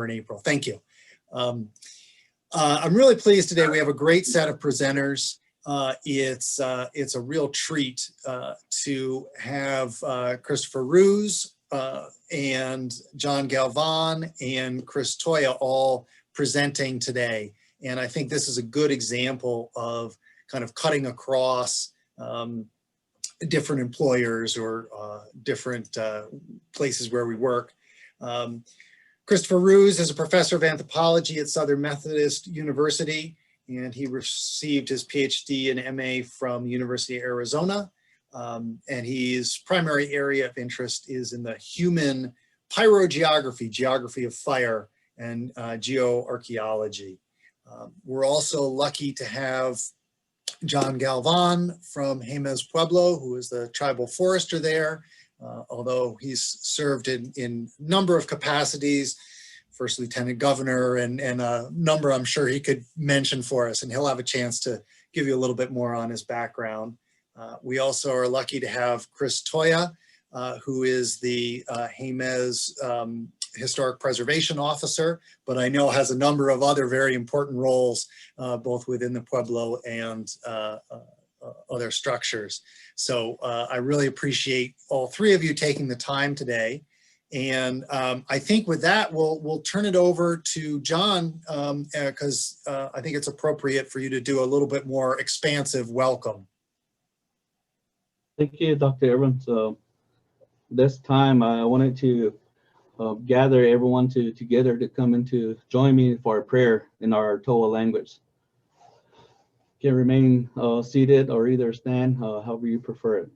December and April. Thank you. I'm really pleased today. We have a great set of presenters. It's a real treat to have Christopher Roos and John Galvan and Chris Toya all presenting today. And I think this is a good example of kind of cutting across different employers or different places where we work. Christopher Roos is a professor of anthropology at Southern Methodist University, and he received his PhD and MA from University of Arizona. And his primary area of interest is in the human pyrogeography, geography of fire, and geoarchaeology. We're also lucky to have John Galvan from Jemez Pueblo, who is the tribal forester there, although he's served in a number of capacities, first lieutenant governor, and a number I'm sure he could mention for us, and he'll have a chance to give you a little bit more on his background. We also are lucky to have Chris Toya, who is the Jemez Historic Preservation Officer, but I know has a number of other very important roles, both within the Pueblo and other structures. So I really appreciate all three of you taking the time today. And I think with that, we'll turn it over to John, because I think it's appropriate for you to do a little bit more expansive welcome. Thank you, Dr. Evans. This time I wanted to gather everyone together to come in to join me for a prayer in our Toya language. You can remain seated or either stand, however you prefer it.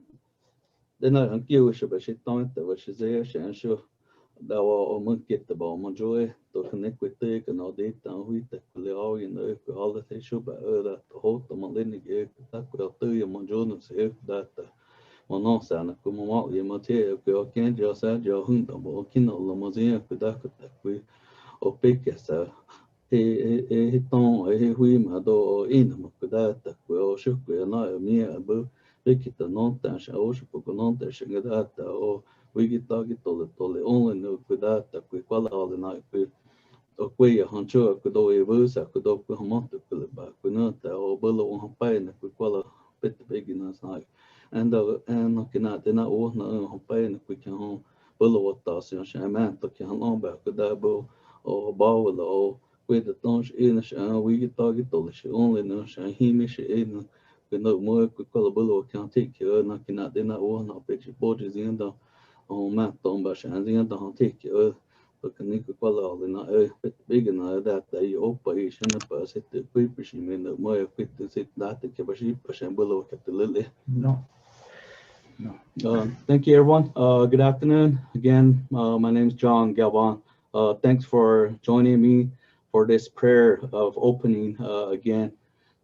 Đến nơi ăn kêu sẽ bị tông tự và sẽ dễ sẽ sửa đầu ở mức kết tập bảo mà rồi tôi không nên quyết định cái nào đấy tao huy tập liệu yên nơi cái họ là thấy số bảo là hốt tụi mình lên cái tác của đầu tư mà rồi nó sẽ đạt mà nó sẽ là cũng mà gì mà thế cái kiến giờ sẽ giờ hưng tụi bảo kiến nào là mà gì cái đó cái cái ở bên cái sẽ thì tông ở huy mà đồ in mà cái đó cái cái số cái nó ở miếng ở bữa cái tao nó ta sẽ ở số cái nó ta sẽ cái đó tao we get dog it tole only no cuidado que qual all na que o que hancho que do e busa que do que homonto que ba que no ta o bolo on pai na que qual pet begina sai and no que na te na o na on pai na que han bolo o ta se chama to que han on ba que da bo o ba o que de tons e na we get dog it tole only no sha Hamish e no que no mo que qual bolo can take que na que na te na o na peixe bodes ainda mà tôm bà sản riêng tao thích ở cái này có là nó bây giờ nó đã tại operation nó sẽ tự quyết mình được mới quyết tự sẽ đã tự cái bà sản bơ lô cái tự lệ. No. Thank you everyone. Good afternoon again. My name is John Galvan. Thanks for joining me for this prayer of opening again.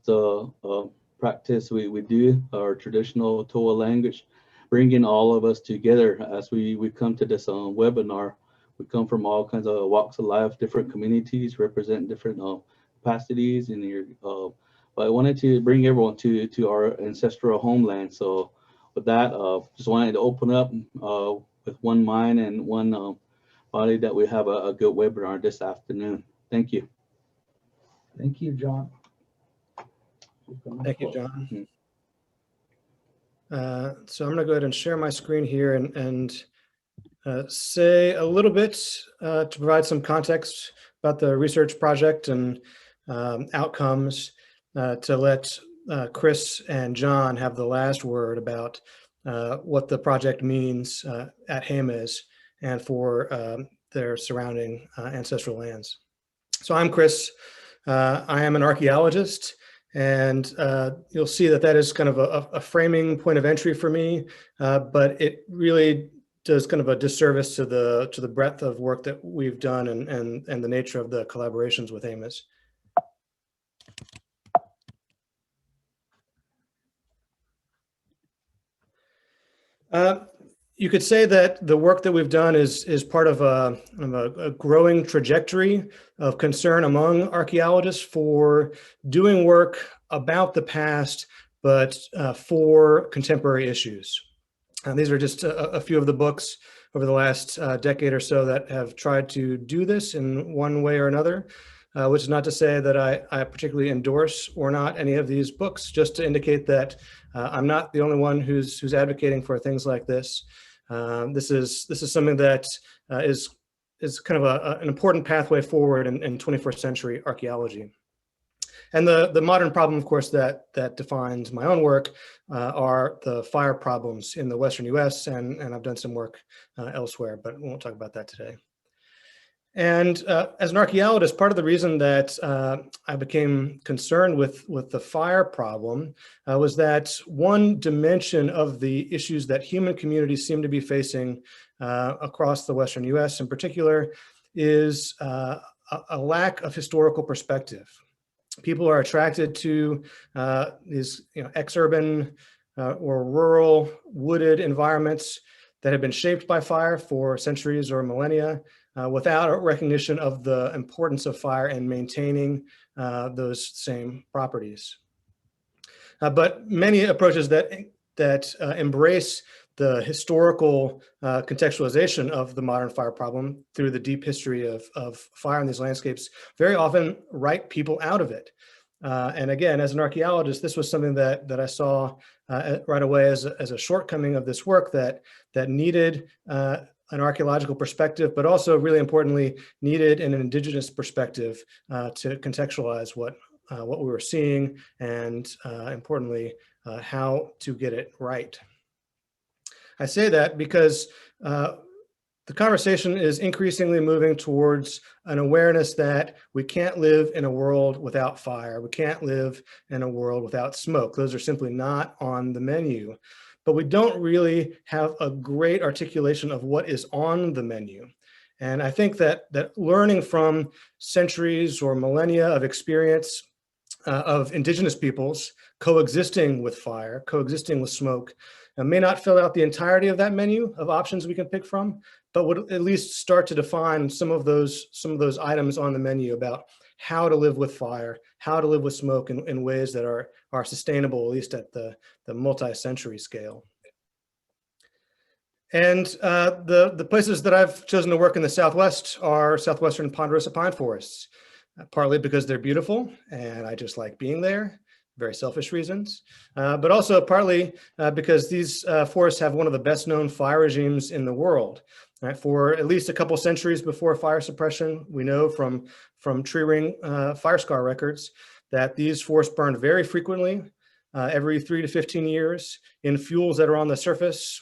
The practice we do our traditional Toya language, bringing all of us together as we come to this webinar. We come from all kinds of walks of life, different communities, represent different capacities in your. But I wanted to bring everyone to our ancestral homeland. So with that, just wanted to open up with one mind and one body that we have a good webinar this afternoon. Thank you. Thank you, John. Thank you, John. So I'm going to go ahead and share my screen here and say a little bit to provide some context about the research project and outcomes, to let Chris and John have the last word about what the project means at Jemez and for their surrounding ancestral lands. So I'm Chris. I am an archaeologist. And you'll see that that is kind of a framing point of entry for me, but it really does kind of a disservice to the breadth of work that we've done and the nature of the collaborations with Jemez. You could say that the work that we've done is part of a growing trajectory of concern among archaeologists for doing work about the past, but for contemporary issues. And these are just a few of the books over the last decade or so that have tried to do this in one way or another, which is not to say that I particularly endorse or not any of these books, just to indicate that I'm not the only one who's advocating for things like this. This is something that is kind of an important pathway forward in 21st century archaeology. And the modern problem, of course, that defines my own work are the fire problems in the Western US, and I've done some work elsewhere, but we won't talk about that today. And as an archaeologist, part of the reason that I became concerned with the fire problem was that one dimension of the issues that human communities seem to be facing across the Western US in particular is a lack of historical perspective. People are attracted to these ex-urban or rural wooded environments that have been shaped by fire for centuries or millennia without a recognition of the importance of fire in maintaining those same properties. But many approaches that embrace the historical contextualization of the modern fire problem through the deep history of fire in these landscapes very often write people out of it. And again, as an archaeologist, this was something that I saw right away as a shortcoming of this work that needed an archaeological perspective, but also really importantly, needed an indigenous perspective to contextualize what we were seeing and importantly, how to get it right. I say that because the conversation is increasingly moving towards an awareness that we can't live in a world without fire. We can't live in a world without smoke. Those are simply not on the menu. But we don't really have a great articulation of what is on the menu. And I think that learning from centuries or millennia of experience of indigenous peoples coexisting with fire, coexisting with smoke, may not fill out the entirety of that menu of options we can pick from, but would at least start to define some of those items on the menu about how to live with fire, how to live with smoke in ways that are sustainable, at least at the multi-century scale. And the places that I've chosen to work in the Southwest are southwestern ponderosa pine forests, partly because they're beautiful and I just like being there, very selfish reasons, but also partly because these forests have one of the best known fire regimes in the world. Right? For at least a couple centuries before fire suppression, we know from tree ring fire scar records that these forests burned very frequently, every 3 to 15 years, in fuels that are on the surface,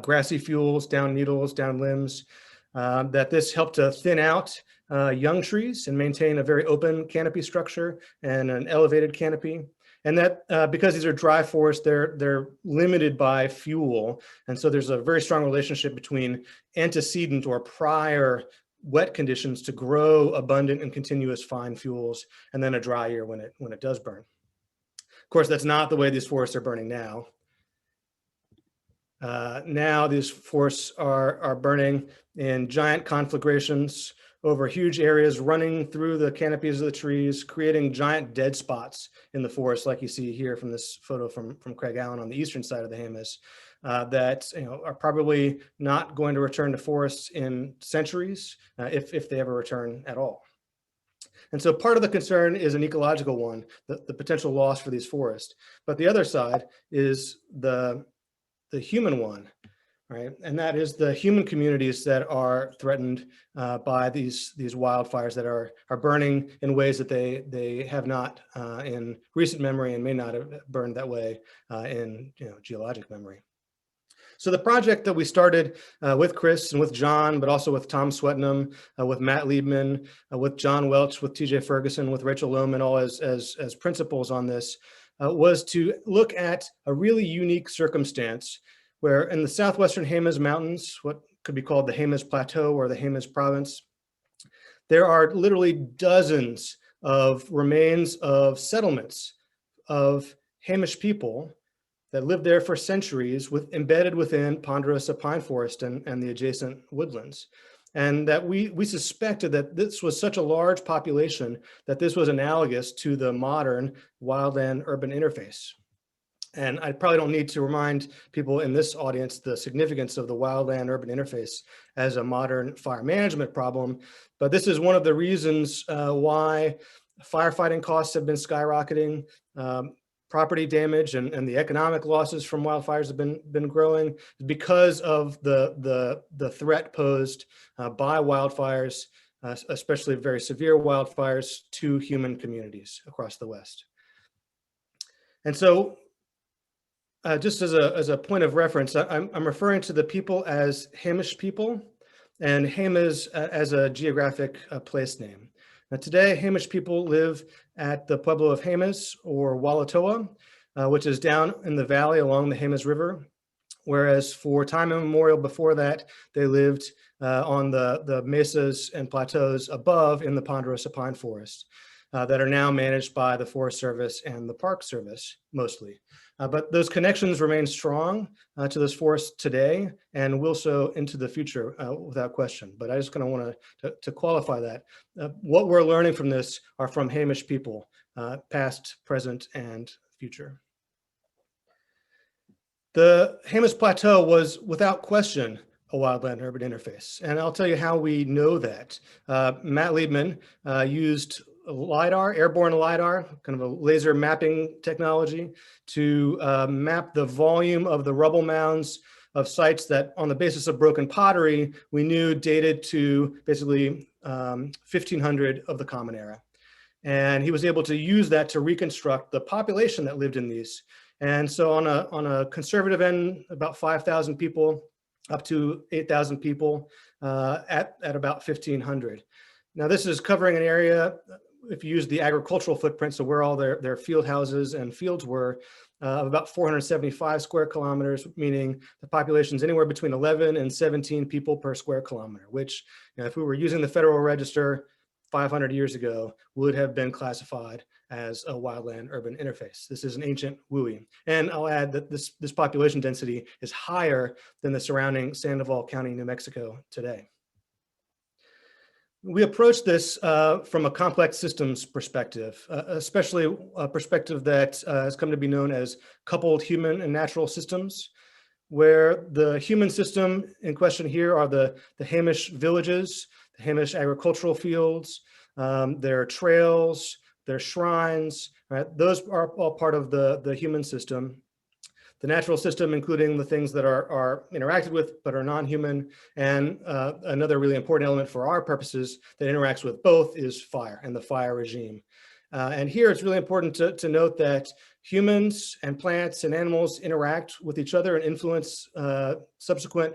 grassy fuels, down needles, down limbs, that this helped to thin out young trees and maintain a very open canopy structure and an elevated canopy. And that because these are dry forests, they're limited by fuel. And so there's a very strong relationship between antecedent or prior wet conditions to grow abundant and continuous fine fuels, and then a dry year when it does burn. Of course, that's not the way these forests are burning now. Now these forests are burning in giant conflagrations over huge areas, running through the canopies of the trees, creating giant dead spots in the forest, like you see here from this photo from Craig Allen on the eastern side of the Jemez, that are probably not going to return to forests in centuries, if they ever return at all. And so part of the concern is an ecological one, the potential loss for these forests. But the other side is the human one, right? And that is the human communities that are threatened by these wildfires that are burning in ways that they have not in recent memory and may not have burned that way in geologic memory. So the project that we started with Chris and with John, but also with Tom Swetnam, with Matt Liebman, with John Welch, with TJ Ferguson, with Rachel Lohman, all as principals on this, was to look at a really unique circumstance where in the southwestern Jemez Mountains, what could be called the Jemez Plateau or the Jemez Province, there are literally dozens of remains of settlements of Hamish people that lived there for centuries embedded within ponderosa pine forest and the adjacent woodlands. And that we suspected that this was such a large population that this was analogous to the modern wildland urban interface. And I probably don't need to remind people in this audience the significance of the wildland urban interface as a modern fire management problem. But this is one of the reasons why firefighting costs have been skyrocketing. Property damage and the economic losses from wildfires have been growing because of the threat posed by wildfires, especially very severe wildfires, to human communities across the West. And so, just as a point of reference, I'm referring to the people as Hamish people and Jemez as a geographic place name. Now today, Hamish people live at the Pueblo of Jemez, or Walatoa, which is down in the valley along the Jemez River, whereas for time immemorial before that, they lived on the mesas and plateaus above in the ponderosa pine forest that are now managed by the Forest Service and the Park Service mostly. But those connections remain strong to this forest today and will so into the future without question. But I just kind of want to qualify that. What we're learning from this are from Hamish people, past, present, and future. The Jemez Plateau was without question a wildland urban interface. And I'll tell you how we know that. Matt Liebman used LiDAR, airborne LiDAR, kind of a laser mapping technology to map the volume of the rubble mounds of sites that on the basis of broken pottery, we knew dated to basically 1500 of the Common Era. And he was able to use that to reconstruct the population that lived in these. And so on a conservative end, about 5,000 people, up to 8,000 people at about 1,500. Now this is covering an area, if you use the agricultural footprint, so where all their field houses and fields were, of about 475 square kilometers, meaning the population is anywhere between 11 and 17 people per square kilometer, which, you know, if we were using the Federal Register 500 years ago, would have been classified as a wildland urban interface. This is an ancient WUI. And I'll add that this population density is higher than the surrounding Sandoval County, New Mexico today. We approach this from a complex systems perspective, especially a perspective that has come to be known as coupled human and natural systems, where the human system in question here are the Hamish villages, the Hamish agricultural fields, their trails, their shrines, right? Those are all part of the human system. The natural system, including the things that are interacted with but are non-human, and another really important element for our purposes that interacts with both is fire and the fire regime. And here it's really important to note that humans and plants and animals interact with each other and influence subsequent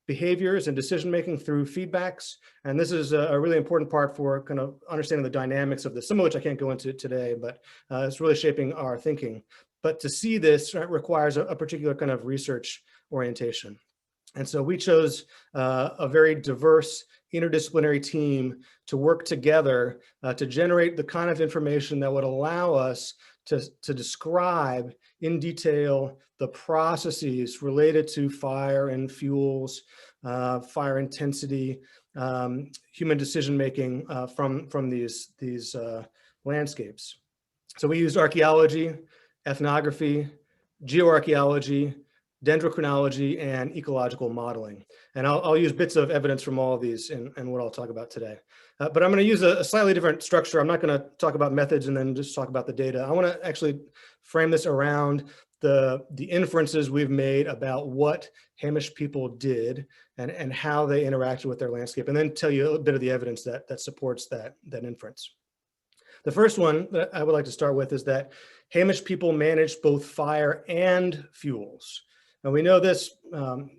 behaviors and decision-making through feedbacks. And this is a really important part for kind of understanding the dynamics of this, some of which I can't go into today, but it's really shaping our thinking. But to see this requires a particular kind of research orientation. And so we chose a very diverse interdisciplinary team to work together to generate the kind of information that would allow us to describe in detail the processes related to fire and fuels, fire intensity, human decision-making from these landscapes. So we used archaeology, ethnography, geoarchaeology, dendrochronology, and ecological modeling. And I'll use bits of evidence from all of these in what I'll talk about today. But I'm going to use a slightly different structure. I'm not going to talk about methods and then just talk about the data. I want to actually frame this around the inferences we've made about what Hamish people did and how they interacted with their landscape, and then tell you a bit of the evidence that supports that inference. The first one that I would like to start with is that Hamish people managed both fire and fuels. And we know this on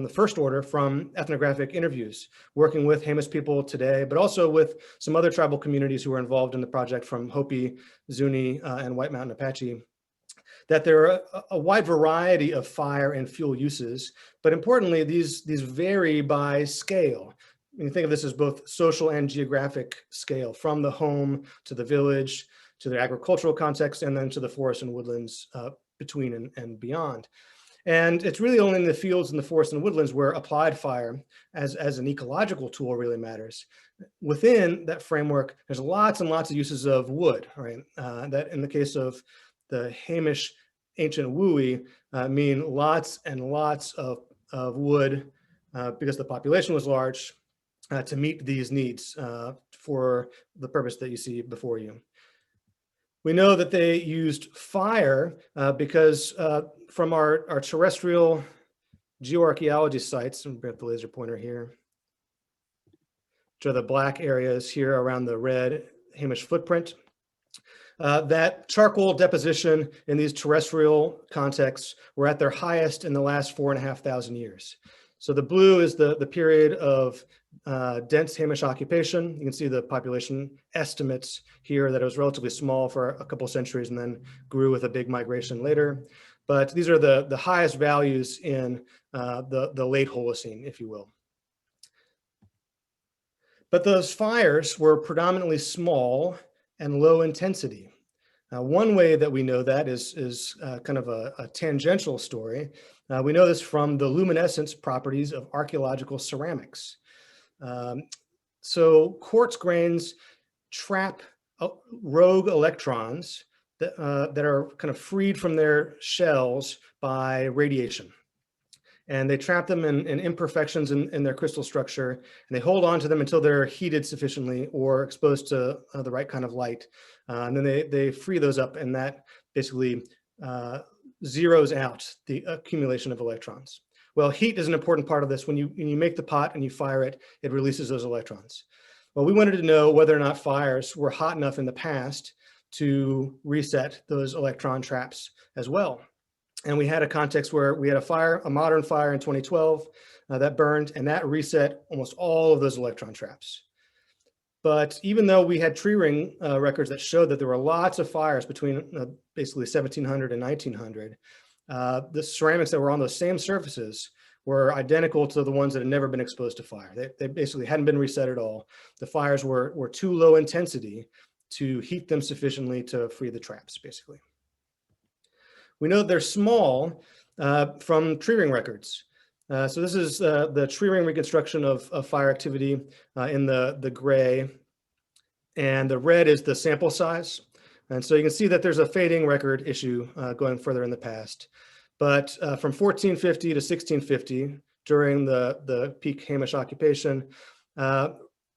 the first order from ethnographic interviews, working with Hamish people today, but also with some other tribal communities who were involved in the project, from Hopi, Zuni, and White Mountain Apache, that there are a wide variety of fire and fuel uses, but importantly, these vary by scale. You think of this as both social and geographic scale, from the home to the village, to the agricultural context, and then to the forests and woodlands between and beyond. And it's really only in the fields and the forests and woodlands where applied fire as an ecological tool really matters. Within that framework, there's lots and lots of uses of wood, right? That in the case of the Hamish ancient WUI mean lots and lots of wood because the population was large to meet these needs for the purpose that you see before you. We know that they used fire because from our terrestrial geoarchaeology sites, and bring up the laser pointer here, which are the black areas here around the red Hamish footprint. That charcoal deposition in these terrestrial contexts were at their highest in the last 4,500 years. So the blue is the period of dense Hamish occupation. You can see the population estimates here that it was relatively small for a couple centuries and then grew with a big migration later. But these are the highest values in the late Holocene, if you will. But those fires were predominantly small and low intensity. One way that we know that is kind of a tangential story. We know this from the luminescence properties of archaeological ceramics. So quartz grains trap rogue electrons that are kind of freed from their shells by radiation. And they trap them in imperfections in their crystal structure, and they hold on to them until they're heated sufficiently or exposed to the right kind of light. And then they free those up, and that basically zeroes out the accumulation of electrons. Well, heat is an important part of this. When you make the pot and you fire it, it releases those electrons. Well, we wanted to know whether or not fires were hot enough in the past to reset those electron traps as well. And we had a context where we had a modern fire in 2012 that burned, and that reset almost all of those electron traps. But even though we had tree ring records that showed that there were lots of fires between basically 1700 and 1900, the ceramics that were on those same surfaces were identical to the ones that had never been exposed to fire. They basically hadn't been reset at all. The fires were too low intensity to heat them sufficiently to free the traps, basically. We know that they're small from tree ring records. So this is the tree ring reconstruction of fire activity in the gray, and the red is the sample size. And so you can see that there's a fading record issue going further in the past. But from 1450 to 1650, during the peak Hamish occupation,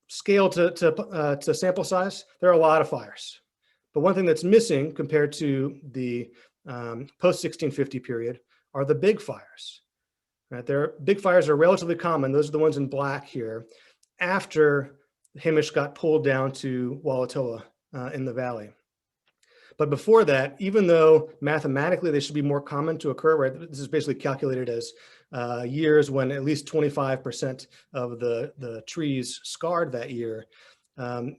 scale to sample size, there are a lot of fires. But one thing that's missing compared to the post-1650 period are the big fires. Right? Big fires are relatively common. Those are the ones in black here, after Hamish got pulled down to Walatoa in the valley. But before that, even though mathematically they should be more common to occur, right? This is basically calculated as years when at least 25% of the trees scarred that year.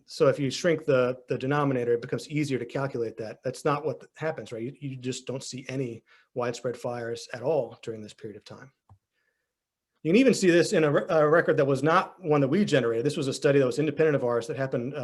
So if you shrink the denominator, it becomes easier to calculate that. That's not what happens, right? You just don't see any widespread fires at all during this period of time. You can even see this in a record that was not one that we generated. This was a study that was independent of ours that happened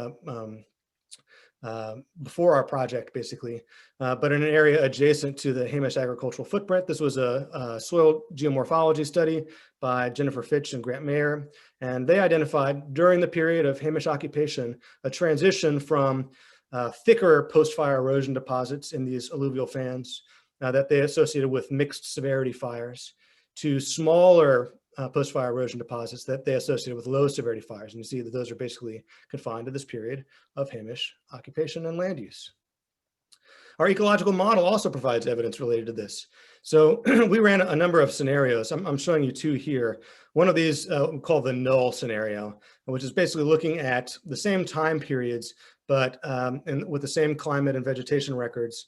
before our project, basically, but in an area adjacent to the Hamish agricultural footprint. This was a soil geomorphology study by Jennifer Fitch and Grant Mayer, and they identified during the period of Hamish occupation a transition from thicker post-fire erosion deposits in these alluvial fans that they associated with mixed severity fires to smaller post-fire erosion deposits that they associated with low severity fires. And you see that those are basically confined to this period of Hamish occupation and land use. Our ecological model also provides evidence related to this. So we ran a number of scenarios. I'm showing you two here. One of these we call the null scenario, which is basically looking at the same time periods, but with the same climate and vegetation records,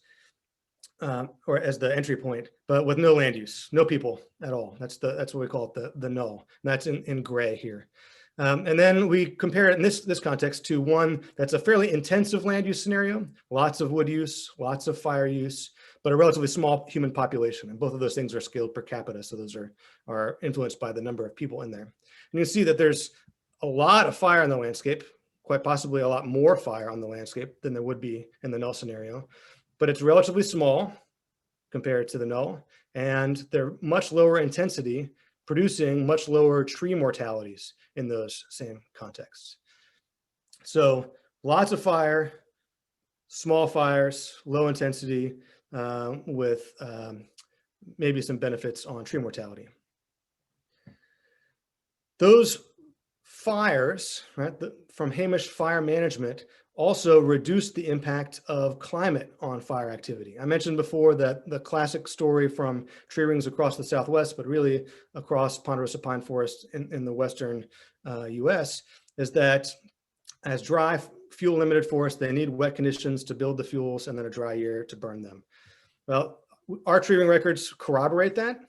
or as the entry point, but with no land use, no people at all. That's what we call it, the null. And that's in gray here. And then we compare it in this context to one that's a fairly intensive land use scenario, lots of wood use, lots of fire use, but a relatively small human population. And both of those things are scaled per capita, so those are influenced by the number of people in there. And you see that there's a lot of fire in the landscape, quite possibly a lot more fire on the landscape than there would be in the null scenario. But it's relatively small compared to the null, and they're much lower intensity, producing much lower tree mortalities in those same contexts. So lots of fire, small fires, low intensity, with maybe some benefits on tree mortality. Those fires, right, from Hamish fire management also reduced the impact of climate on fire activity. I mentioned before that the classic story from tree rings across the Southwest, but really across ponderosa pine forests in the Western US, is that as dry fuel limited forests, they need wet conditions to build the fuels and then a dry year to burn them. Well, our tree ring records corroborate that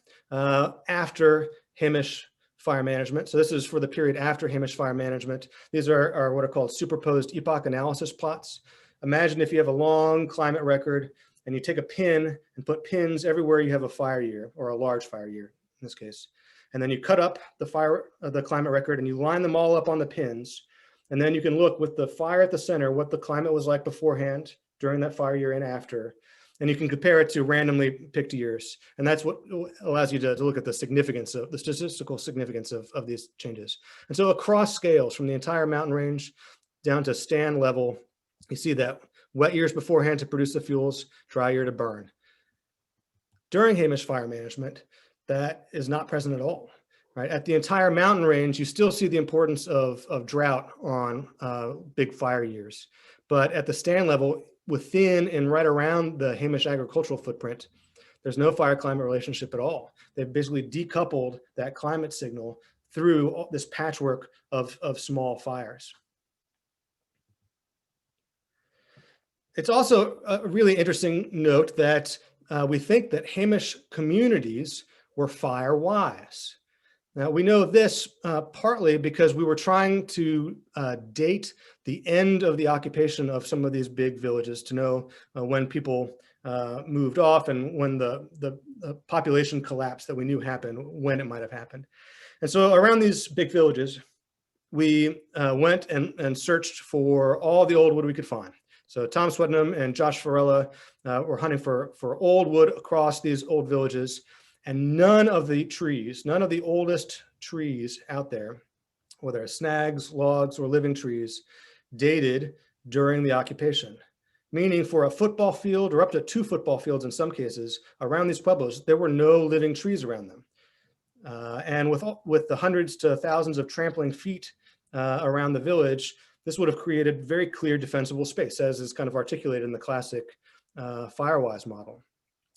after Hamish fire management. So this is for the period after Hamish fire management. These are what are called superposed epoch analysis plots. Imagine if you have a long climate record and you take a pin and put pins everywhere you have a fire year, or a large fire year in this case. And then you cut up the climate record and you line them all up on the pins. And then you can look with the fire at the center, what the climate was like beforehand, during that fire year and after. And you can compare it to randomly picked years. And that's what allows you to look at the significance of the statistical significance of these changes. And so across scales from the entire mountain range down to stand level, you see that wet years beforehand to produce the fuels, dry year to burn. During Hamish fire management, that is not present at all. Right? At the entire mountain range, you still see the importance of drought on big fire years. But at the stand level, within and right around the Hamish agricultural footprint, there's no fire climate relationship at all. They've basically decoupled that climate signal through this patchwork of small fires. It's also a really interesting note that we think that Hamish communities were fire wise. Now, we know this partly because we were trying to date the end of the occupation of some of these big villages to know when people moved off and when the population collapse that we knew happened, when it might have happened. And so around these big villages, we went and searched for all the old wood we could find. So Tom Swetnam and Josh Farella were hunting for old wood across these old villages. And none of the trees, none of the oldest trees out there, whether it's snags, logs, or living trees, dated during the occupation. Meaning for a football field, or up to 2 football fields in some cases, around these pueblos, there were no living trees around them. And with the hundreds to thousands of trampling feet around the village, this would have created very clear defensible space, as is kind of articulated in the classic Firewise model.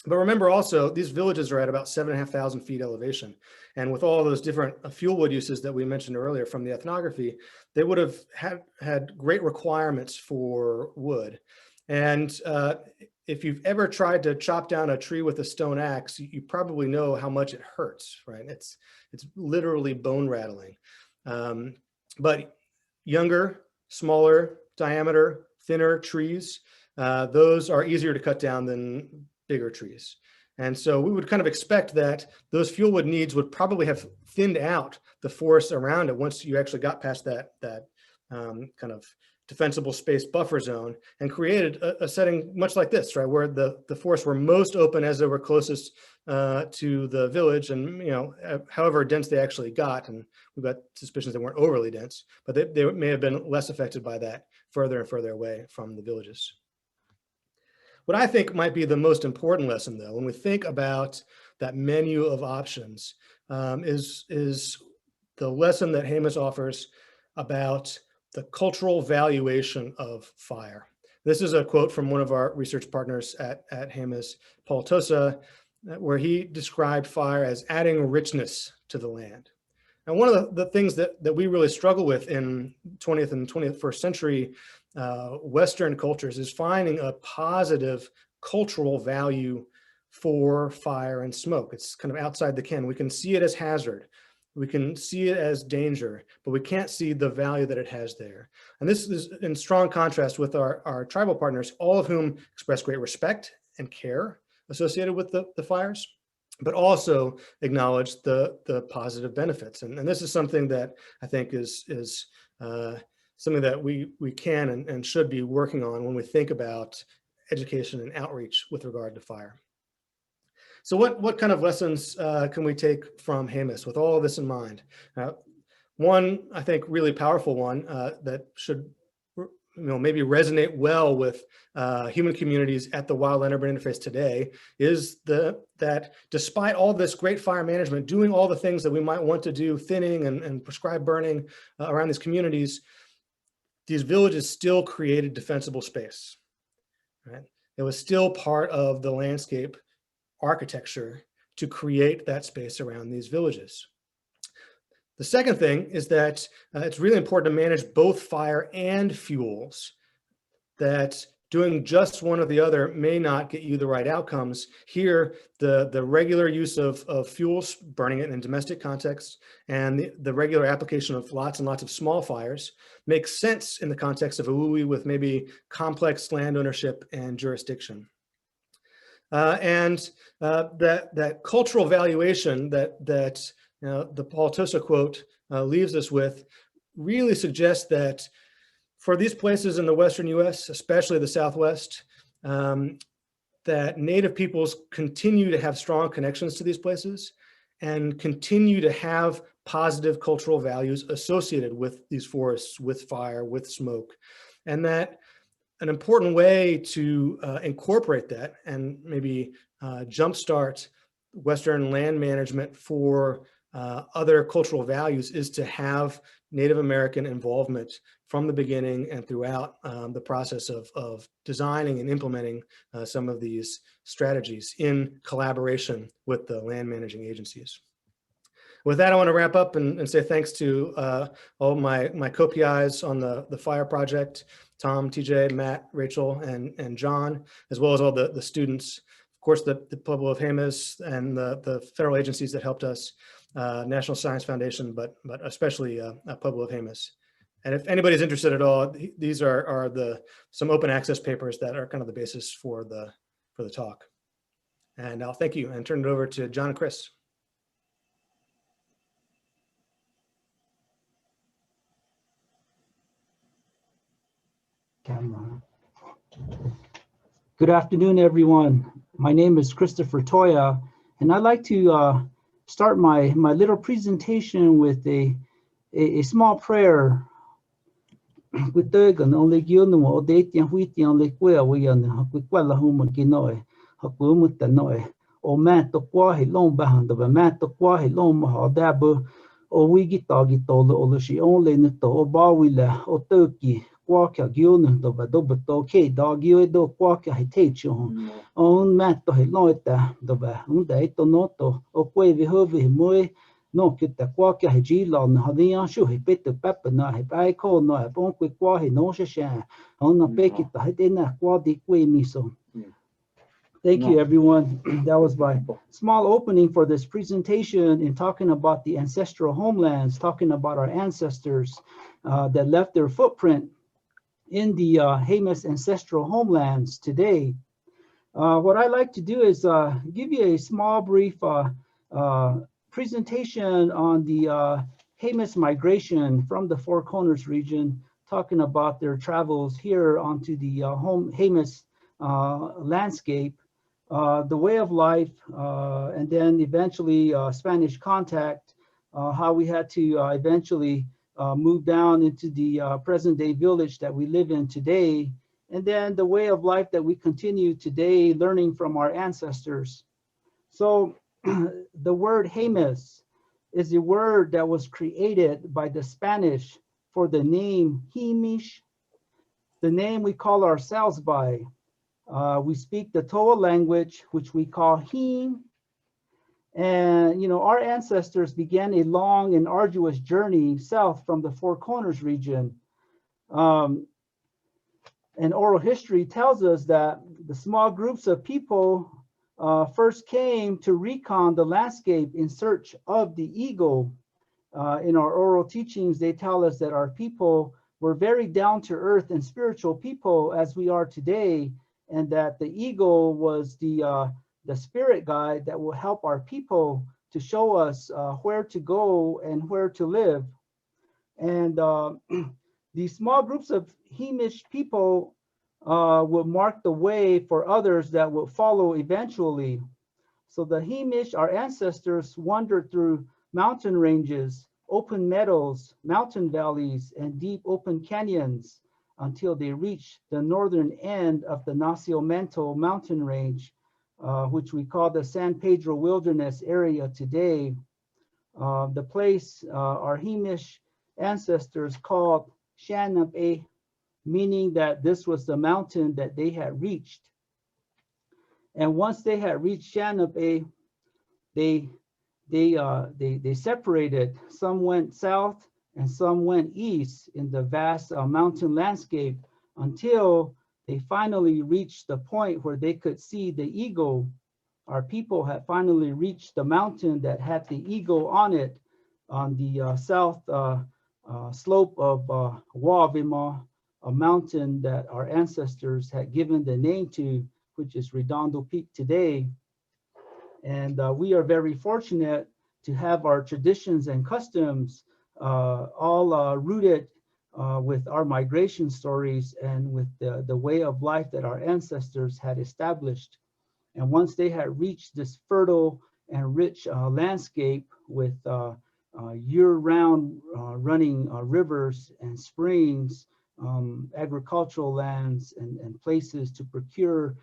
But remember also, these villages are at about 7,500 feet elevation. And with all those different fuel wood uses that we mentioned earlier from the ethnography, they would have had great requirements for wood. And if you've ever tried to chop down a tree with a stone axe, you probably know how much it hurts, right? It's literally bone rattling. But younger, smaller diameter, thinner trees, those are easier to cut down than bigger trees. And so we would kind of expect that those fuel wood needs would probably have thinned out the forest around it once you actually got past that kind of defensible space buffer zone and created a setting much like this, right, where the forests were most open as they were closest to the village, and however dense they actually got, and we've got suspicions they weren't overly dense, but they may have been less affected by that further and further away from the villages. What I think might be the most important lesson, though, when we think about that menu of options, is the lesson that Hamish offers about the cultural valuation of fire. This is a quote from one of our research partners at Hamish, Paul Toya, where he described fire as adding richness to the land. And one of the things that we really struggle with in 20th and 21st century Western cultures is finding a positive cultural value for fire and smoke. It's kind of outside the can. We can see it as hazard. We can see it as danger, but we can't see the value that it has there. And this is in strong contrast with our tribal partners, all of whom express great respect and care associated with the fires, but also acknowledge the positive benefits. And this is something that I think is something that we can and should be working on when we think about education and outreach with regard to fire. So what kind of lessons can we take from Hamish with all of this in mind? One, I think, really powerful one that should maybe resonate well with human communities at the wildland-urban interface today is that despite all this great fire management, doing all the things that we might want to do, thinning and prescribed burning around these communities, these villages still created defensible space, right? It was still part of the landscape architecture to create that space around these villages. The second thing is that it's really important to manage both fire and fuels, that doing just one or the other may not get you the right outcomes. Here, the regular use of fuels, burning it in domestic context, and the regular application of lots and lots of small fires makes sense in the context of a WUI with maybe complex land ownership and jurisdiction. That cultural valuation that the Paul Tosa quote leaves us with really suggests that for these places in the Western US, especially the Southwest, that Native peoples continue to have strong connections to these places and continue to have positive cultural values associated with these forests, with fire, with smoke. And that an important way to incorporate that and maybe jumpstart Western land management for other cultural values is to have Native American involvement from the beginning and throughout the process of designing and implementing some of these strategies in collaboration with the land managing agencies. With that, I want to wrap up and say thanks to all my co-PIs on the fire project, Tom, TJ, Matt, Rachel, and John, as well as all the students, of course, the Pueblo of Jemez and the federal agencies that helped us, National Science Foundation, but especially Pueblo of Jemez. And if anybody's interested at all, these are some open access papers that are kind of the basis for the talk. And I'll thank you and turn it over to John and Chris. Camera. Good afternoon, everyone. My name is Christopher Toya, and I'd like to start my little presentation with a small prayer. With the only given or dating wheating like where we are with Qualahum Ginoy, Hakum the Noy, or Matt the Quahi long behind of a Matt the Quahi long Mahadabu, or we get doggy told all she only in the or Bawilla or Turkey. Quaka gion do ba do okay dog you do quaka he take you on mat to he loita do ba unda ito noto o kwe vi hovi moi no kita quaka he gila na hadia shu he pet pep na he pai ko no he bon kwe kwa he no sha on na pe kita he na kwa di kwe miso. Thank you, everyone. That was my small opening for this presentation in talking about the ancestral homelands, talking about our ancestors that left their footprint in the Jemez ancestral homelands today. What I like to do is give you a small brief presentation on the Jemez migration from the Four Corners region, talking about their travels here onto the Jemez landscape, the way of life, and then eventually Spanish contact, how we had to eventually move down into the present day village that we live in today, and then the way of life that we continue today learning from our ancestors. So the word Jemez is a word that was created by the Spanish for the name Hamish, the name we call ourselves by. We speak the Toya language, which we call Him. And, you know, our ancestors began a long and arduous journey south from the Four Corners region. And oral history tells us that the small groups of people first came to recon the landscape in search of the eagle. In our oral teachings, they tell us that our people were very down to earth and spiritual people as we are today, and that the eagle was the spirit guide that will help our people to show us where to go and where to live. And these small groups of Hamish people will mark the way for others that will follow eventually. So the Hamish, our ancestors, wandered through mountain ranges, open meadows, mountain valleys, and deep open canyons, until they reached the northern end of the Nacimiento mountain range, which we call the San Pedro Wilderness area today. The place our Hamish ancestors called Shanapé, meaning that this was the mountain that they had reached. And once they had reached Shanapé, they separated. Some went south and some went east in the vast mountain landscape until they finally reached the point where they could see the eagle. Our people had finally reached the mountain that had the eagle on it on the south slope of Wavima, a mountain that our ancestors had given the name to, which is Redondo Peak today. And we are very fortunate to have our traditions and customs all rooted with our migration stories and with the way of life that our ancestors had established. And once they had reached this fertile and rich landscape with year-round running rivers and springs, agricultural lands and places to procure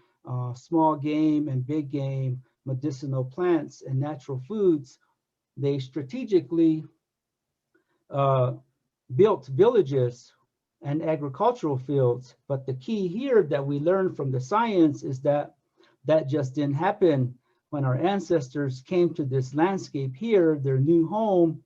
small game and big game, medicinal plants and natural foods, they strategically built villages and agricultural fields. But the key here that we learned from the science is that that just didn't happen. When our ancestors came to this landscape here, their new home,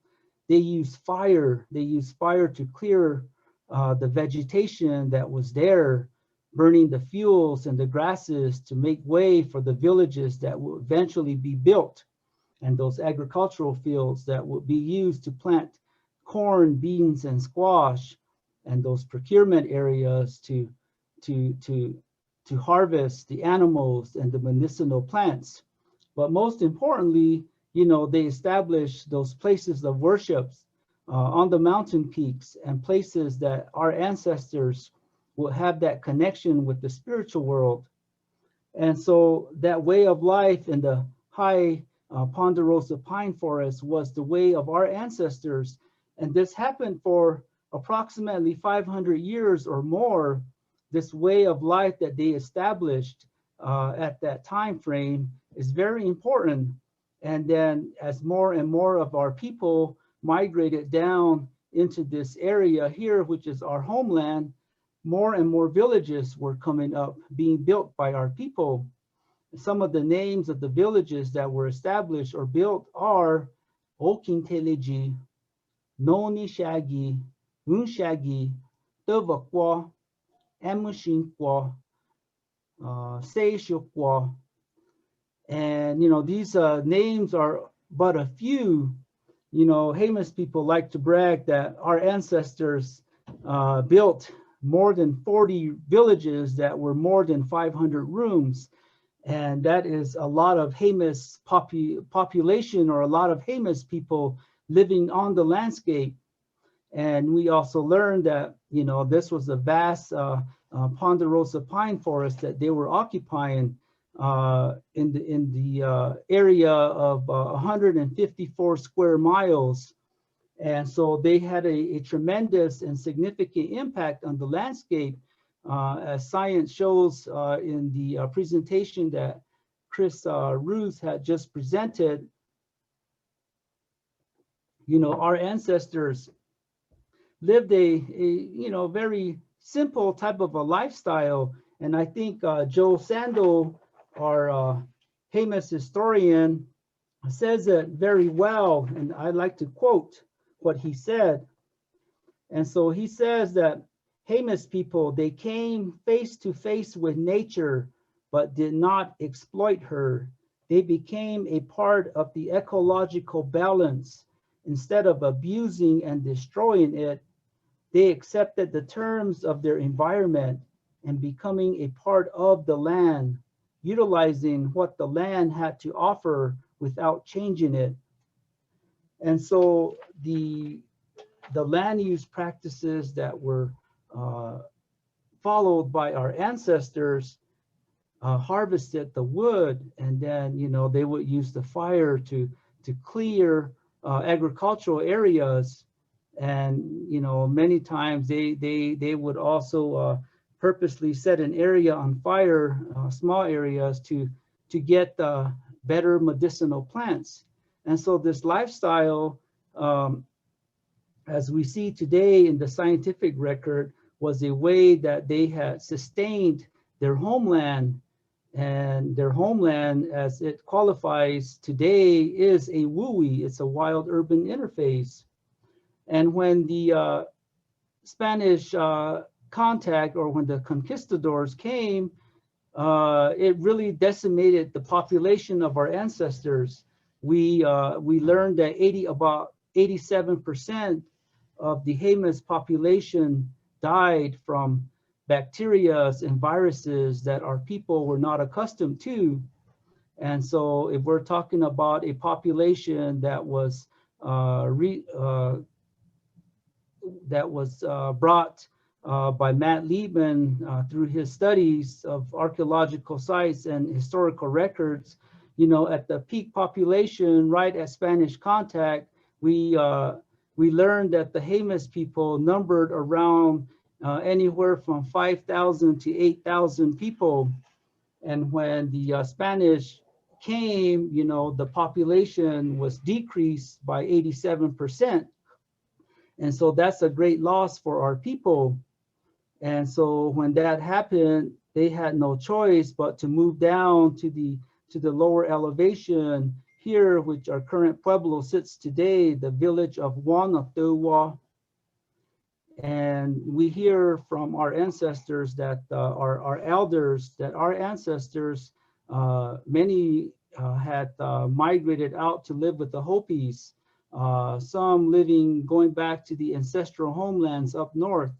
they used fire. They used fire to clear the vegetation that was there, burning the fuels and the grasses to make way for the villages that will eventually be built, and those agricultural fields that will be used to plant corn, beans, and squash, and those procurement areas to harvest the animals and the medicinal plants. But most importantly, they established those places of worships on the mountain peaks and places that our ancestors will have that connection with the spiritual world. And so that way of life in the high ponderosa pine forest was the way of our ancestors. And this happened for approximately 500 years or more. This way of life that they established at that time frame is very important. And then as more and more of our people migrated down into this area here, which is our homeland, more and more villages were coming up, being built by our people. Some of the names of the villages that were established or built are Okinteleji, Noni Shagi, Unshagi, Tuvakwa, Amushinkwa, Seishukwa. And these names are but a few. Hamish people like to brag that our ancestors built more than 40 villages that were more than 500 rooms. And that is a lot of Hamish population, or a lot of Hamish people living on the landscape. And we also learned that, this was a vast ponderosa pine forest that they were occupying in the area of 154 square miles. And so they had a tremendous and significant impact on the landscape, as science shows in the presentation that Chris Roos had just presented. Our ancestors lived a very simple type of a lifestyle. And I think Joe Sandel, our Hamish historian, says it very well. And I like to quote what he said. And so he says that Hamish people, they came face to face with nature, but did not exploit her. They became a part of the ecological balance. Instead of abusing and destroying it, they accepted the terms of their environment and becoming a part of the land, utilizing what the land had to offer without changing it. And so the land use practices that were followed by our ancestors harvested the wood, and then they would use the fire to clear agricultural areas. And, you know, many times they would also purposely set an area on fire, small areas to get better medicinal plants. And so this lifestyle, as we see today in the scientific record, was a way that they had sustained their homeland. And their homeland, as it qualifies today, is a WUI. It's a wild urban interface. And when the Spanish contact, or when the conquistadors came, it really decimated the population of our ancestors. We learned that about 87% of the Jemez population died from bacteria and viruses that our people were not accustomed to. And so if we're talking about a population that was brought by Matt Liebman through his studies of archaeological sites and historical records, you know, at the peak population, right at Spanish contact, we learned that the Jemez people numbered around anywhere from 5,000 to 8,000 people. And when the Spanish came, you know, the population was decreased by 87%. And so that's a great loss for our people. And so when that happened, they had no choice but to move down to the lower elevation here, which our current Pueblo sits today, the village of Toya. And we hear from our ancestors that our elders, that our ancestors, many had migrated out to live with the Hopis, some going back to the ancestral homelands up north.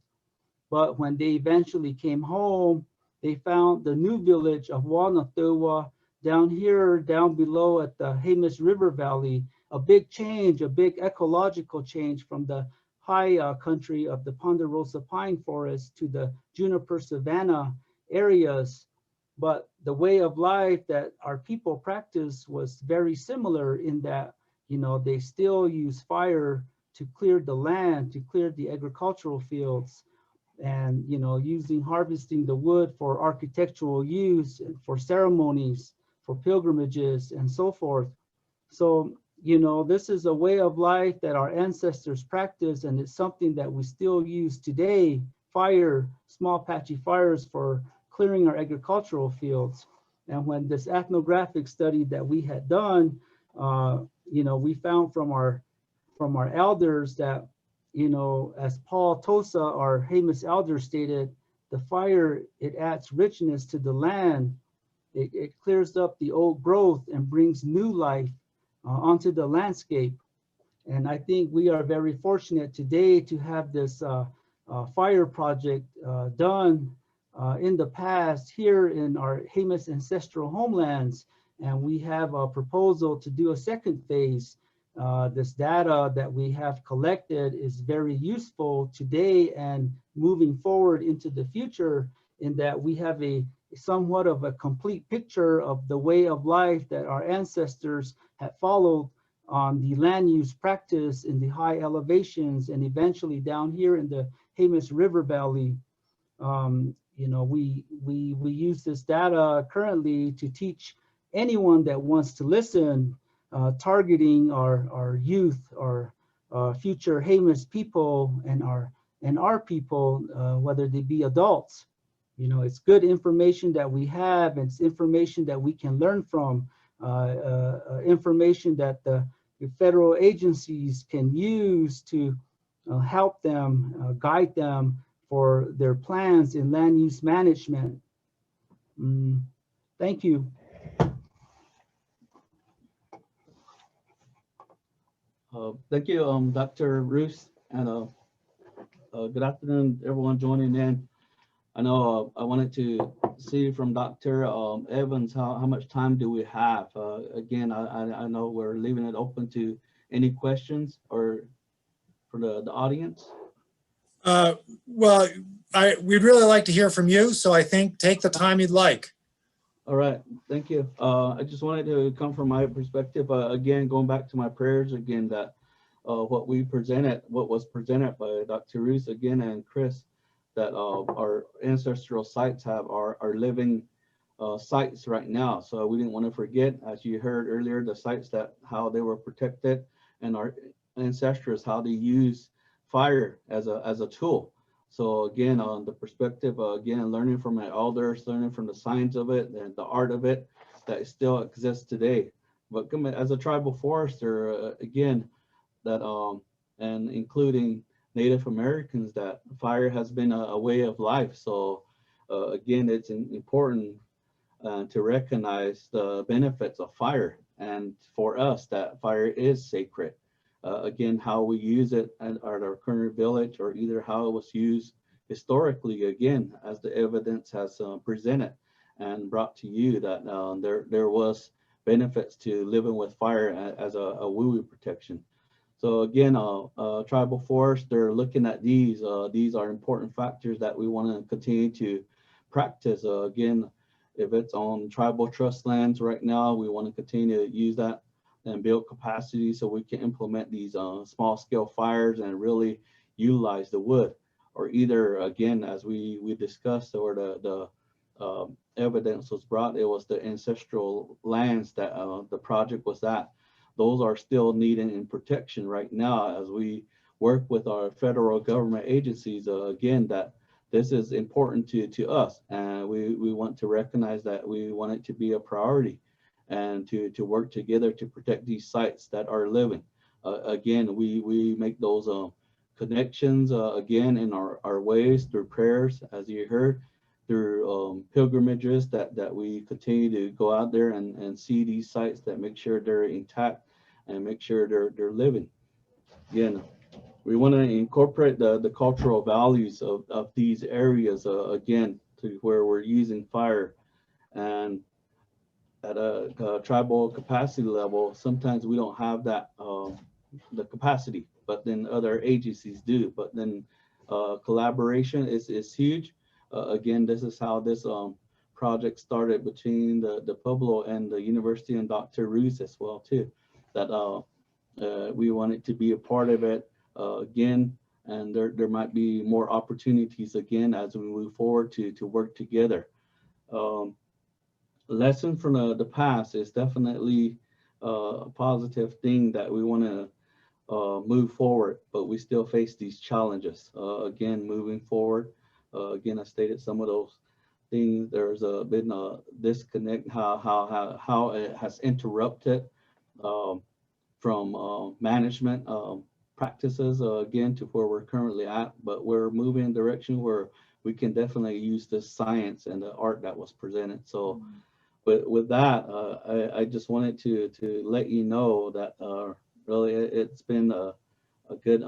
But when they eventually came home, they found the new village of Toya down here, down below at the Hamish River Valley, a big change, a big ecological change from the high country of the ponderosa pine forest to the juniper savanna areas. But the way of life that our people practiced was very similar in that, you know, they still use fire to clear the land, to clear the agricultural fields, and, you know, harvesting the wood for architectural use, for ceremonies, for pilgrimages, and so forth. So, you know, this is a way of life that our ancestors practiced, and it's something that we still use today. Fire, small patchy fires for clearing our agricultural fields. And when this ethnographic study that we had done, you know, we found from our elders that, you know, as Paul Tosa, our Hamish elder, stated, the fire, it adds richness to the land. It clears up the old growth and brings new life onto the landscape. And I think we are very fortunate today to have this fire project done in the past here in our Hamish ancestral homelands. And we have a proposal to do a second phase. This data that we have collected is very useful today and moving forward into the future, in that we have somewhat of a complete picture of the way of life that our ancestors had followed on the land use practice in the high elevations and eventually down here in the Hamish River Valley. You know, we use this data currently to teach anyone that wants to listen, targeting our youth, our future Hamish people, and our people, whether they be adults. You know, it's good information that we have. It's information that we can learn from, information that the federal agencies can use to help them, guide them for their plans in land use management. Thank you. Thank you, Dr. Roos, and good afternoon, everyone joining in. I know I wanted to see from Dr. Evans how much time do we have. Again, I know we're leaving it open to any questions or for the audience. Well, we'd really like to hear from you, so I think take the time you'd like. All right, thank you. I just wanted to come from my perspective, again, going back to my prayers again, that what was presented by Dr. Roos again and Chris, that our ancestral sites are living sites right now. So we didn't want to forget, as you heard earlier, the sites how they were protected, and our ancestors, how they use fire as a tool. So again, on the perspective, again, learning from my elders, learning from the science of it and the art of it, that still exists today. But as a tribal forester, again, that and including Native Americans, that fire has been a way of life. So again, it's important to recognize the benefits of fire, and for us, that fire is sacred. Again, how we use it at our current village, or either how it was used historically, again, as the evidence has presented and brought to you, that there was benefits to living with fire as a woo-woo protection. So again, tribal forest, they're looking at these. These are important factors that we want to continue to practice. Again, if it's on tribal trust lands right now, we want to continue to use that and build capacity so we can implement these small scale fires and really utilize the wood. Or either, again, as we discussed, or the evidence was brought, it was the ancestral lands that the project was at. Those are still needed in protection right now as we work with our federal government agencies. Again, that this is important to us, and we want to recognize that we want it to be a priority, and to work together to protect these sites that are living. Again, we make those connections again in our ways, through prayers, as you heard, through pilgrimages that we continue to go out there and see these sites, that make sure they're intact and make sure they're living. Again, we want to incorporate the cultural values of these areas, again, to where we're using fire. And at a tribal capacity level, sometimes we don't have that the capacity, but then other agencies do. But then collaboration is huge. Again, this is how this project started between the Pueblo and the university, and Dr. Roos as well too, that we wanted to be a part of it again, and there might be more opportunities again as we move forward to work together. Lesson from the past is definitely a positive thing that we want to move forward, but we still face these challenges. Again, moving forward, again, I stated some of those things. There's been a disconnect, how it has interrupted from management practices, again, to where we're currently at, but we're moving in a direction where we can definitely use this science and the art that was presented. So with that, I just wanted to let you know that really it's been a good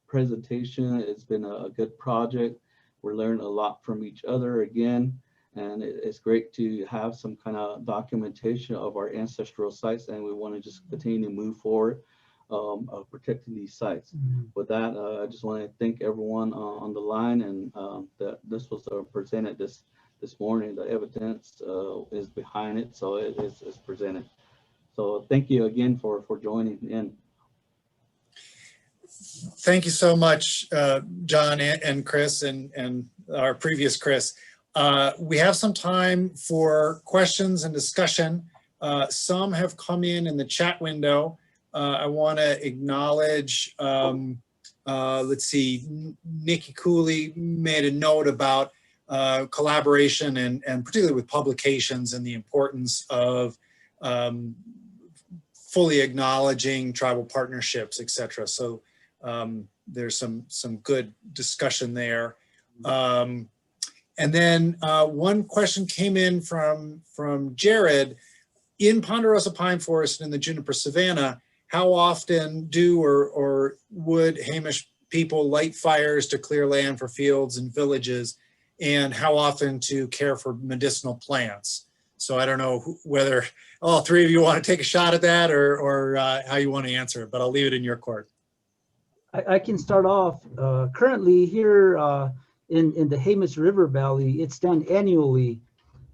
presentation. It's been a good project. We're learning a lot from each other again, and it's great to have some kind of documentation of our ancestral sites, and we want to just continue to move forward of protecting these sites. With that, I just want to thank everyone on the line, and that this was presented this morning. The evidence is behind it, so it's presented. So thank you again for joining in. Thank you so much, John and Chris, and our previous Chris. We have some time for questions and discussion. Some have come in the chat window. I want to acknowledge, let's see, Nikki Cooley made a note about collaboration and particularly with publications and the importance of fully acknowledging tribal partnerships, etc. So there's some good discussion there. And then one question came in from Jared. In Ponderosa Pine Forest and in the Juniper Savanna, how often do or would Hamish people light fires to clear land for fields and villages, and how often to care for medicinal plants? So I don't know whether all three of you want to take a shot at that, or how you want to answer it, but I'll leave it in your court. I can start off. Currently here in the Jemez River Valley, it's done annually,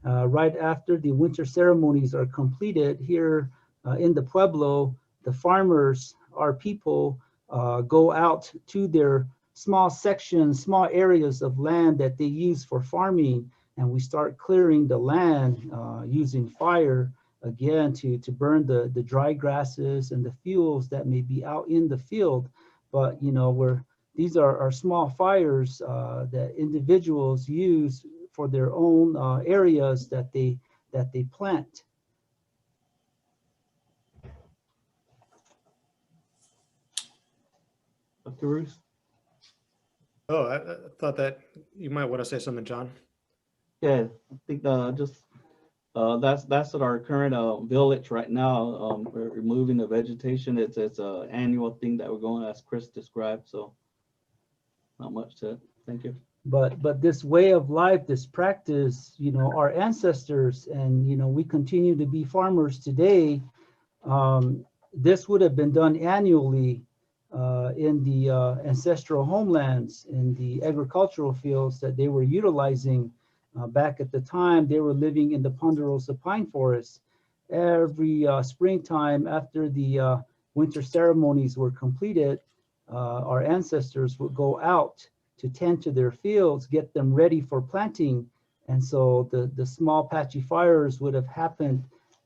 right after the winter ceremonies are completed. Here in the Pueblo, the farmers, our people, go out to their small sections, small areas of land that they use for farming, and we start clearing the land using fire, again, to burn the dry grasses and the fuels that may be out in the field. But, you know, these are small fires that individuals use for their own areas that they plant. Dr. Roos? Oh, I thought that you might want to say something, John. Yeah, I think that's at our current village right now. We're removing the vegetation. It's an annual thing that we're going, as Chris described. So not much to it. Thank you. But this way of life, this practice, you know, our ancestors, and, you know, we continue to be farmers today. This would have been done annually in the ancestral homelands, in the agricultural fields that they were utilizing back at the time. They were living in the ponderosa pine forest. Every springtime, after the winter ceremonies were completed, our ancestors would go out to tend to their fields, get them ready for planting. And so the small patchy fires would have happened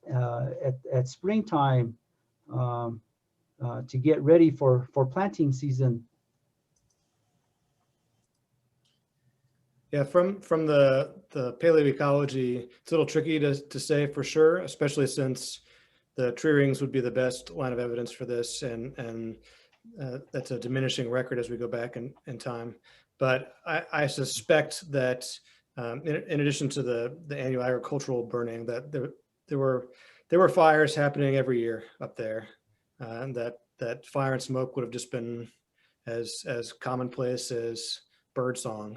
at springtime to get ready for planting season. Yeah, from the paleoecology, it's a little tricky to say for sure, especially since the tree rings would be the best line of evidence for this, and that's a diminishing record as we go back in time. But I suspect that in addition to the annual agricultural burning, that there were fires happening every year up there, and that fire and smoke would have just been as commonplace as bird song.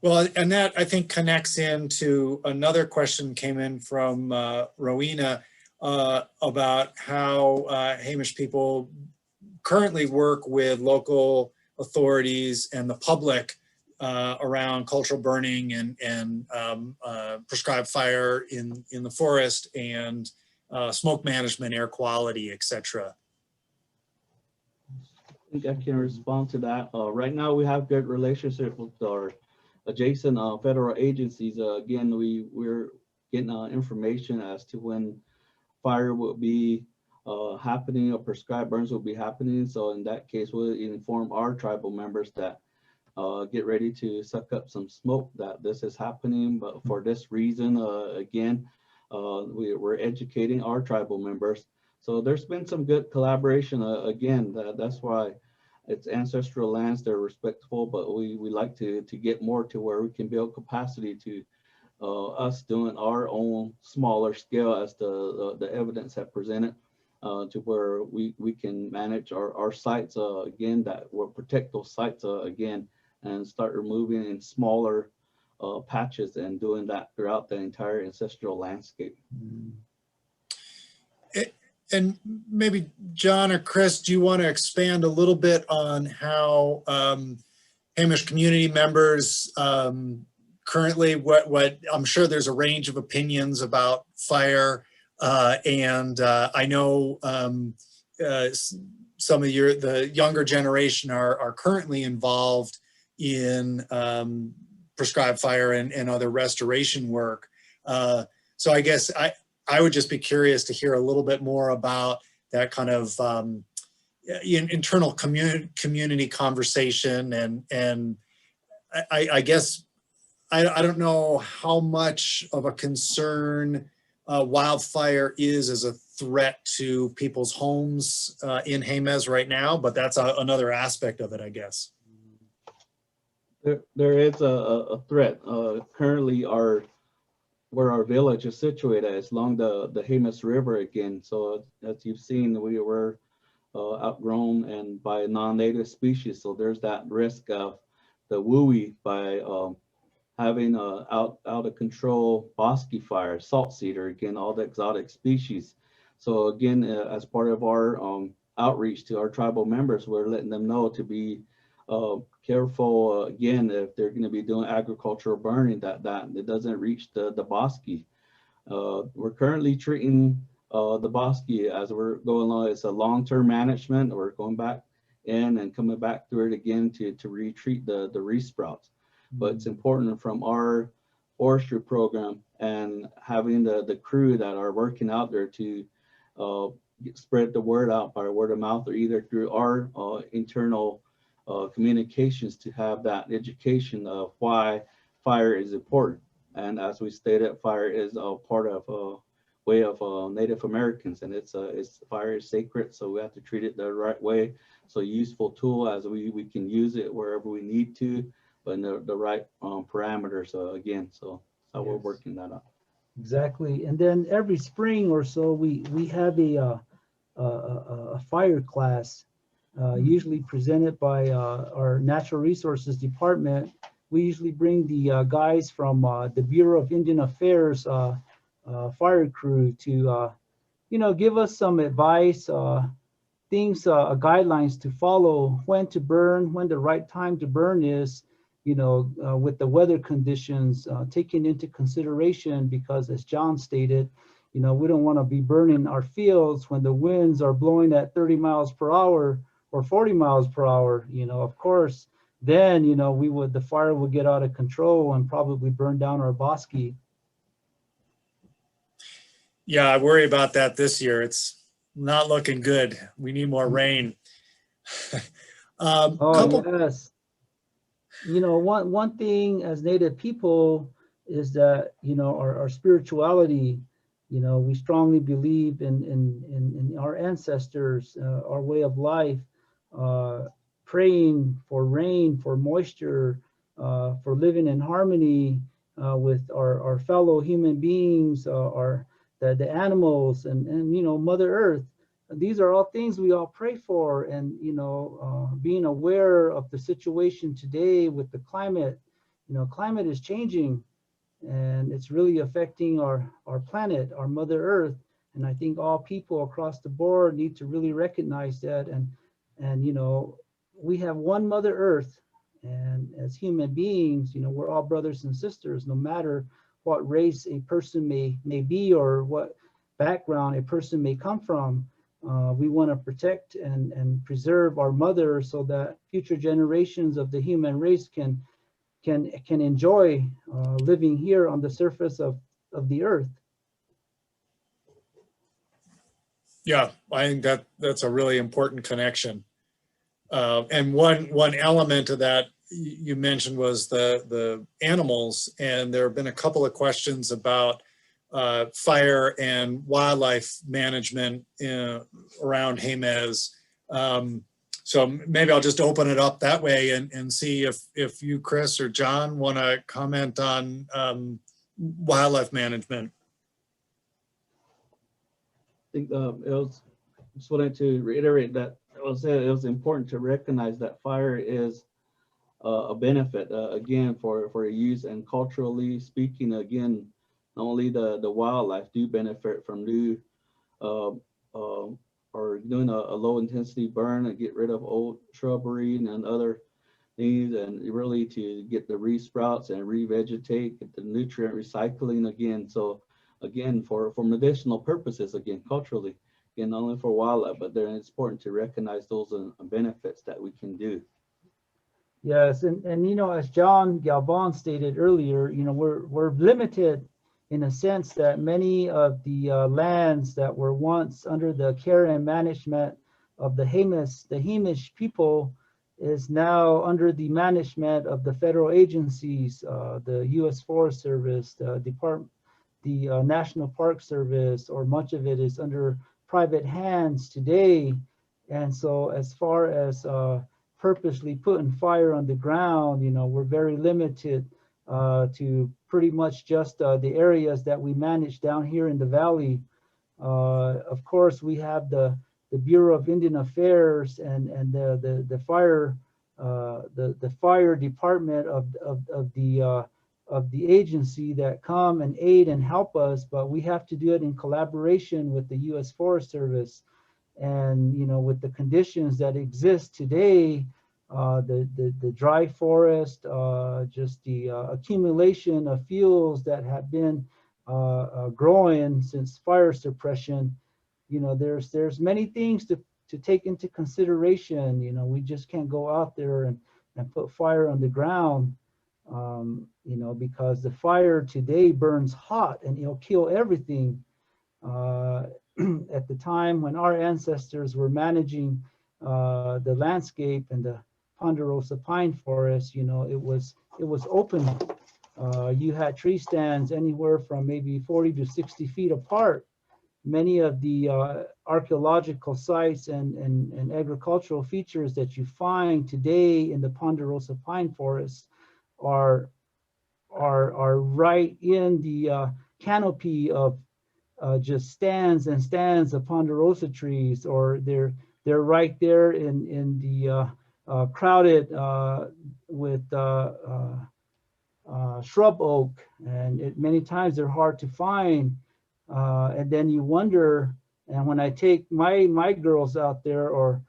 Well, and that I think connects into another question came in from Rowena about how Hamish people currently work with local authorities and the public around cultural burning and prescribed fire in the forest and smoke management, air quality, etc. I think I can respond to that. Right now, we have good relationship with our adjacent federal agencies. Again, we're getting information as to when fire will be happening or prescribed burns will be happening. So in that case, we'll inform our tribal members that get ready to suck up some smoke, that this is happening. But for this reason, again, we're educating our tribal members. So there's been some good collaboration. Again, that's why it's ancestral lands, they're respectful, but we like to get more to where we can build capacity to us doing our own smaller scale as the evidence have presented, to where we can manage our sites again, that will protect those sites again, and start removing in smaller patches and doing that throughout the entire ancestral landscape. And maybe John or Chris, do you want to expand a little bit on how Hamish community members currently, what I'm sure there's a range of opinions about fire, and I know some of the younger generation are currently involved in prescribed fire and other restoration work. So I guess I would just be curious to hear a little bit more about that kind of internal community conversation, and I guess I don't know how much of a concern wildfire is as a threat to people's homes in Jemez right now, but that's another aspect of it, I guess. There is a threat. Currently, where our village is situated is along the Jemez River again. So as you've seen, we were outgrown and by non-native species. So there's that risk of the WUI by having out of control bosky fire, salt cedar, again, all the exotic species. So again, as part of our outreach to our tribal members, we're letting them know to be careful, again, if they're going to be doing agricultural burning, that it doesn't reach the bosky. We're currently treating the bosque as we're going along. It's a long-term management. We're going back in and coming back through it again to retreat the resprouts. But it's important from our forestry program and having the crew that are working out there to spread the word out by word of mouth, or either through our internal communications, to have that education of why fire is important. And as we stated, fire is a part of way of Native Americans, and it's fire is sacred, so we have to treat it the right way. So useful tool as we can use it wherever we need to, but in the right parameters. Again, so how we're working that out. Exactly. And then every spring or so, we have a fire class, usually presented by our Natural Resources Department. We usually bring the guys from the Bureau of Indian Affairs fire crew to, give us some advice, things, guidelines to follow, when to burn, when the right time to burn is, with the weather conditions taken into consideration, because as John stated, we don't want to be burning our fields when the winds are blowing at 30 miles per hour or 40 miles per hour. Of course, then, the fire would get out of control and probably burn down our bosque. Yeah, I worry about that this year. It's not looking good. We need more rain. Yes. One thing as Native people is that, our spirituality, we strongly believe in our ancestors, our way of life, praying for rain, for moisture, for living in harmony with our fellow human beings, the animals, and Mother Earth. These are all things we all pray for. And being aware of the situation today with the climate, climate is changing, and it's really affecting our planet, our Mother Earth. And I think all people across the board need to really recognize that. And we have one Mother Earth, and as human beings, we're all brothers and sisters, no matter what race a person may be or what background a person may come from. We want to protect and preserve our mother so that future generations of the human race can enjoy living here on the surface of the earth. Yeah, I think that's a really important connection. And one element of that you mentioned was the animals, and there have been a couple of questions about fire and wildlife management around Jemez. So maybe I'll just open it up that way and see if you, Chris or John, want to comment on wildlife management. I think just wanted to reiterate that it was important to recognize that fire is a benefit, again, for use, and culturally speaking, again, not only the wildlife do benefit from new or doing a low intensity burn and get rid of old shrubbery and other things, and really to get the resprouts and revegetate, get the nutrient recycling again. So again, for medicinal purposes, again, culturally, again, not only for wildlife, but then it's important to recognize those benefits that we can do. Yes, and as John Galvan stated earlier, we're limited in a sense that many of the lands that were once under the care and management of the Hamish people is now under the management of the federal agencies, the U.S. Forest Service, the National Park Service, or much of it is under private hands today. And so as far as purposely putting fire on the ground, we're very limited to pretty much just the areas that we manage down here in the valley. Of course, we have the Bureau of Indian Affairs and the fire department of the agency that come and aid and help us, but we have to do it in collaboration with the U.S. Forest Service. And with the conditions that exist today, the dry forest, just the accumulation of fuels that have been growing since fire suppression, you know, there's many things to take into consideration. You know, we just can't go out there and put fire on the ground, you know, because the fire today burns hot and it'll kill everything. At the time when our ancestors were managing the landscape and the ponderosa pine forest, you know, it was open. You had tree stands anywhere from maybe 40 to 60 feet apart. Many of the archaeological sites and agricultural features that you find today in the ponderosa pine forest are right in the canopy of just stands and stands of ponderosa trees, or they're right there in the crowded with shrub oak, and many times they're hard to find. And then you wonder, and when I take my girls out there or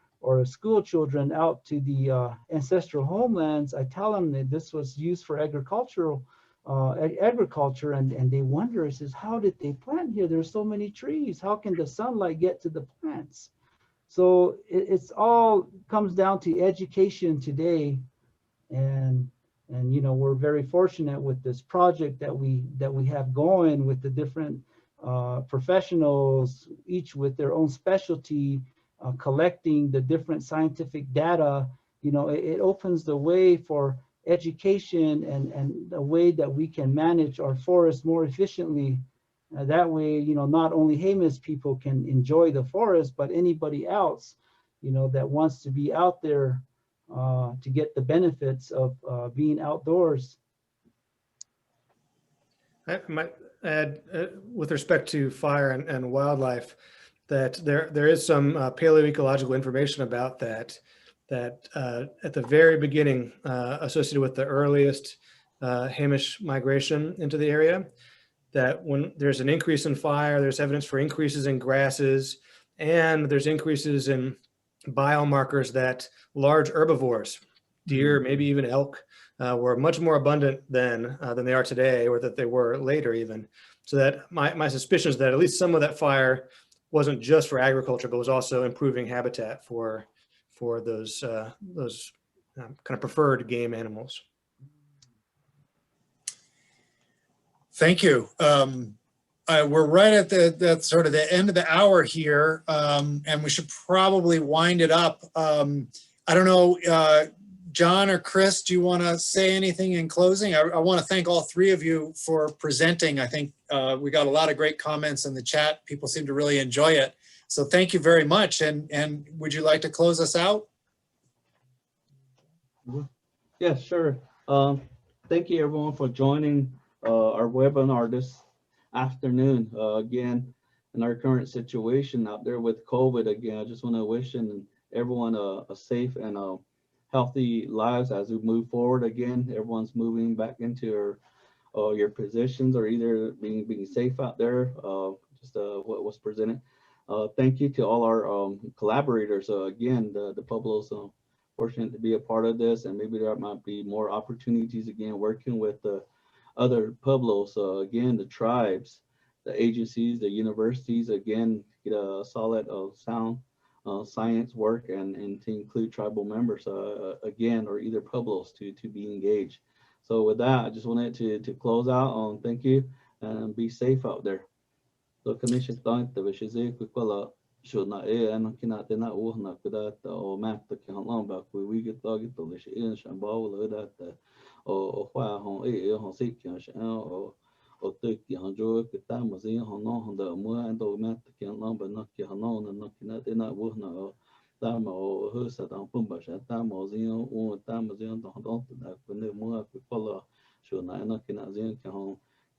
school children out to the ancestral homelands, I tell them that this was used for agriculture, and they wonder, says, how did they plant here? There's so many trees. How can the sunlight get to the plants? So it's all comes down to education today, and you know, we're very fortunate with this project that we have going with the different professionals, each with their own specialty, collecting the different scientific data. You know, it opens the way for education and a way that we can manage our forests more efficiently. That way, you know, not only Jemez people can enjoy the forest, but anybody else, you know, that wants to be out there to get the benefits of being outdoors. I might add, with respect to fire and wildlife, that there is some paleoecological information about that at the very beginning, associated with the earliest Hamish migration into the area, that when there's an increase in fire, there's evidence for increases in grasses, and there's increases in biomarkers that large herbivores, deer, maybe even elk, were much more abundant than they are today, or that they were later even. So that my suspicion is that at least some of that fire wasn't just for agriculture, but was also improving habitat for those kind of preferred game animals. Thank you. We're right at the sort of the end of the hour here, and we should probably wind it up. I don't know, John or Chris, do you want to say anything in closing? I want to thank all three of you for presenting. I think we got a lot of great comments in the chat. People seem to really enjoy it. So thank you very much. And would you like to close us out? Yeah, sure. Thank you everyone for joining our webinar this afternoon. Again, in our current situation out there with COVID, again, I just want to wish everyone a safe and healthy lives as we move forward. Again, everyone's moving back into your positions, or either being safe out there, just what was presented. Thank you to all our collaborators. Again, the Pueblos, fortunate to be a part of this, and maybe there might be more opportunities again working with the other Pueblos, again, the tribes, the agencies, the universities, again, get a solid, sound science work and to include tribal members, again, or either Pueblos to be engaged. So with that, I just wanted to close out on thank you and be safe out there. So commission thank the wishes should not and cannot deny that or map the count long back we get target to wish in Shambhala that or why on seek or take your joy the time was in on the more and the map the count long but not your known and not not worth no time or who said on Pumba time was in or time was in the when the more follow should not cannot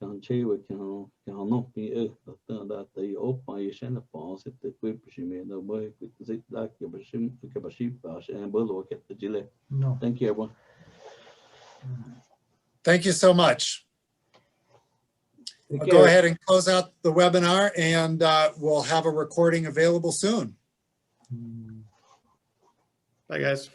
can chơi với can nó bị that the operation upon sit the quick machine no way dịch that cái baship and below get the gile. No. Thank you everyone. Thank you so much. I'll go ahead and close out the webinar, and we'll have a recording available soon. Bye guys.